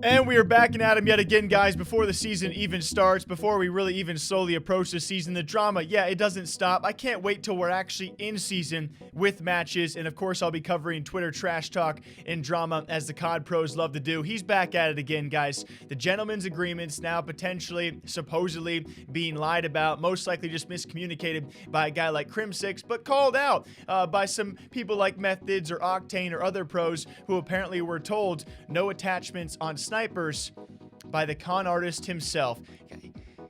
And we are backing at him yet again, guys, before the season even starts, before we really even slowly approach the season. The drama, yeah, it doesn't stop. I can't wait till we're actually in season with matches, and of course, I'll be covering Twitter trash talk and drama as the COD pros love to do. He's back at it again, guys. The gentleman's agreements now potentially, supposedly being lied about, most likely just miscommunicated by a guy like Crimsix, but called out by some people like Methods or Octane or other pros who apparently were told no attachments on snipers by the con artist himself.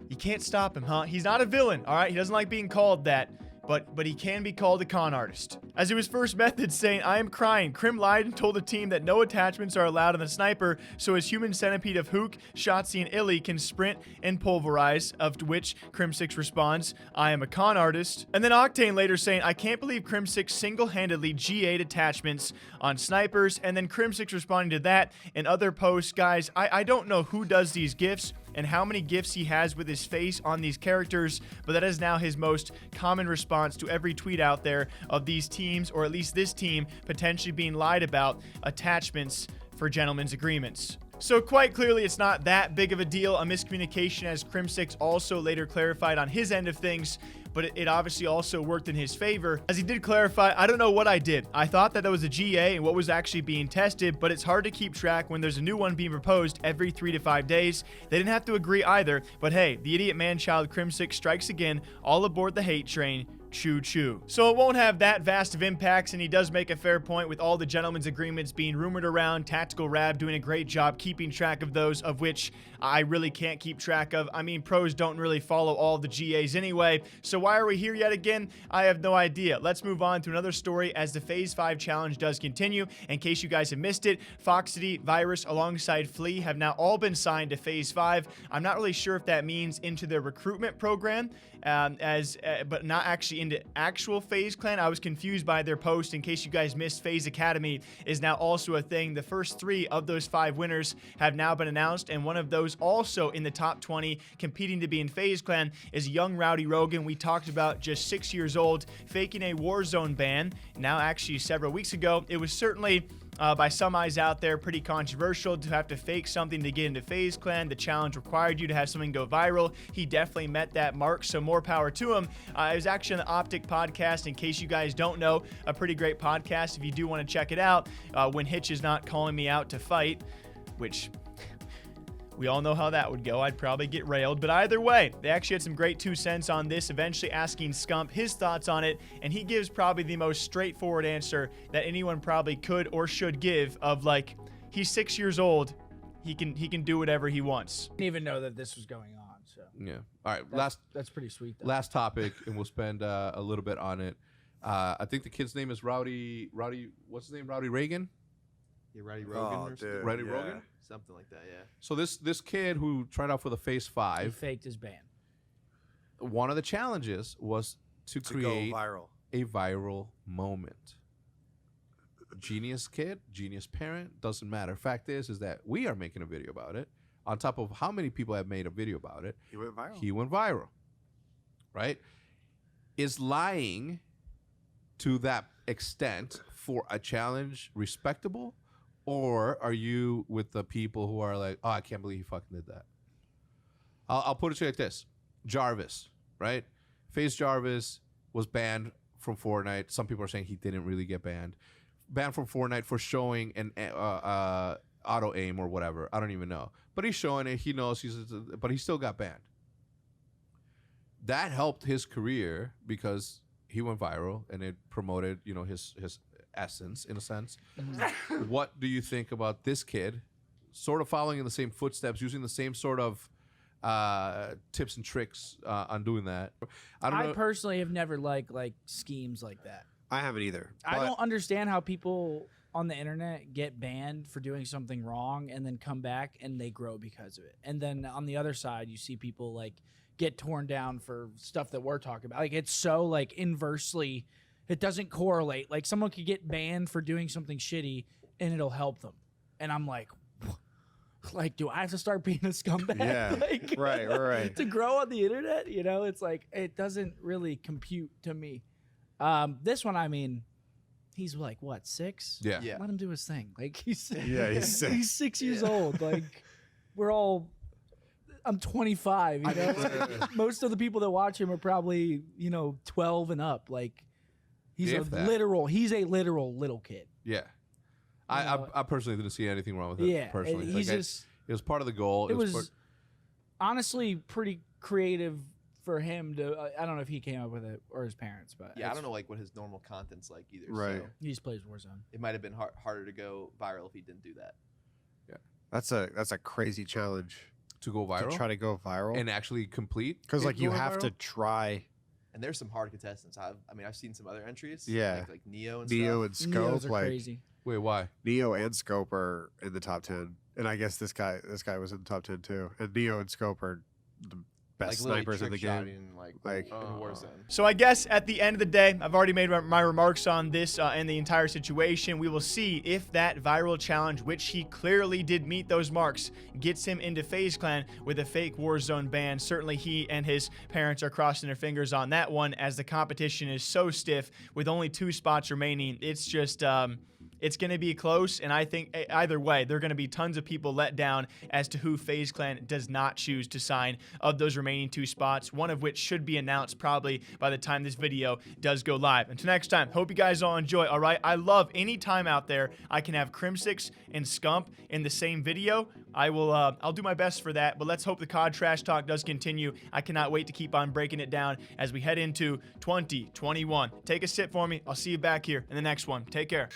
You can't stop him, huh? He's not a villain, all right? He doesn't like being called that, but he can be called a con artist. As it was first Method saying, I am crying. Crim lied and told the team that no attachments are allowed on the sniper, so his human centipede of Hook, Shotzi, and Illy can sprint and pulverize, of which Crimsix responds, I am a con artist. And then Octane later saying, I can't believe Crimsix single-handedly G8 attachments on snipers, and then Crimsix responding to that and other posts. Guys, I don't know who does these gifts and how many gifts he has with his face on these characters, but that is now his most common response to every tweet out there of these teams, or at least this team, potentially being lied about attachments for gentlemen's agreements. So quite clearly, it's not that big of a deal, a miscommunication, as Crimsix also later clarified on his end of things, but it obviously also worked in his favor, as he did clarify, I don't know what I did. I thought that was a GA and what was actually being tested, but it's hard to keep track when there's a new one being proposed every 3 to 5 days. They didn't have to agree either, but hey, the idiot man-child Crimsix strikes again, all aboard the hate train. Choo choo. So it won't have that vast of impacts, and he does make a fair point with all the gentlemen's agreements being rumored around. Tactical Rab doing a great job keeping track of those, of which I really can't keep track of. I mean, pros don't really follow all the GAs anyway, so why are we here yet again? I have no idea. Let's move on to another story as the Faze 5 challenge does continue. In case you guys have missed it, Foxity, Virus, alongside Flea have now all been signed to Faze 5. I'm not really sure if that means into their recruitment program, but not actually into actual Faze Clan. I was confused by their post. In case you guys missed, Faze Academy is now also a thing. The first 3 of those 5 winners have now been announced, and one of those also in the top 20 competing to be in Faze Clan is young RowdyRogan. We talked about, just 6 years old, faking a Warzone ban. Now, actually, several weeks ago, it was certainly by some eyes out there pretty controversial to have to fake something to get into Faze Clan. The challenge required you to have something go viral. He definitely met that mark, so more power to him. It was actually on the Optic podcast, in case you guys don't know, a pretty great podcast if you do want to check it out, when Hitch is not calling me out to fight, which we all know how that would go. I'd probably get railed, but either way, they actually had some great 2 cents on this, eventually asking Scump his thoughts on it, and he gives probably the most straightforward answer that anyone probably could or should give, of like, he's 6 years old, he can do whatever he wants. I didn't even know that this was going on, so. Yeah. All right, that's pretty sweet, though. last topic, and we'll spend a little bit on it. I think the kid's name is Rowdy, what's his name, RowdyRogan? Yeah, RowdyRogan Oh, or dude, something. RowdyRogan? Something like that, yeah. So this kid who tried out for the Faze He 5, faked his ban. one of the challenges was to create go viral. a viral moment. Genius kid, genius parent, doesn't matter. Fact is that we are making a video about it. On top of how many people have made a video about it, He went viral. he went viral. Right? Is lying to that extent for a challenge respectable? Or are you with the people who are like, oh, I can't believe he fucking did that? I'll put it to you like this. Jarvis, right? Faze Jarvis was banned from Fortnite. Some people are saying he didn't really get banned. Banned from Fortnite for showing an auto aim or whatever. I don't even know. But he's showing it. He knows but he still got banned. That helped his career because he went viral and it promoted, his essence in a sense. What do you think about this kid sort of following in the same footsteps, using the same sort of tips and tricks on doing that? I personally have never liked schemes like that. I haven't either. I don't understand how people on the internet get banned for doing something wrong and then come back and they grow because of it. And then on the other side, you see people get torn down for stuff that we're talking about. It's so inversely, it doesn't correlate. Someone could get banned for doing something shitty and it'll help them. And I'm like, do I have to start being a scumbag? Yeah, right. To grow on the internet, it's it doesn't really compute to me. This one, I mean, He's like what, 6? Yeah. Yeah. Let him do his thing. Like he's Yeah, he's sick. he's 6 years old. Like we're all. I'm 25. You know, most of the people that watch him are probably 12 and up. Like he's If that. He's a literal little kid. Yeah. know, I personally didn't see anything wrong with it. Yeah, Personally. he's Like, just. it was part of the goal. It was part- honestly pretty creative for him to. I don't know if he came up with it or his parents, but Yeah, I don't know like what his normal content's like either. Right. So He just plays Warzone. it might have been harder to go viral if he didn't do that. That's a crazy challenge to go to viral try to go viral. and actually complete. Because it like you going have to viral? try And there's some hard contestants. I've seen some other entries. Yeah. Like Neo and Neo stuff. and Scope. Neos are Like crazy. Wait, why? Neo and Scope are in the top 10, and I guess this guy was in the top 10 too. And Neo and Scope are the best literally snipers in the game. trick-shotting, Like- in Warzone. So I guess at the end of the day, I've already made my remarks on this and the entire situation. We will see if that viral challenge, which he clearly did meet those marks, gets him into FaZe Clan with a fake Warzone ban. Certainly he and his parents are crossing their fingers on that one, as the competition is so stiff with only 2 spots remaining. It's just... it's going to be close, and I think either way, there are going to be tons of people let down as to who FaZe Clan does not choose to sign of those remaining 2 spots, one of which should be announced probably by the time this video does go live. Until next time, hope you guys all enjoy, all right? I love any time out there I can have Crimsix and Scump in the same video. I'll do my best for that, but let's hope the COD trash talk does continue. I cannot wait to keep on breaking it down as we head into 2021. Take a sip for me. I'll see you back here in the next one. Take care.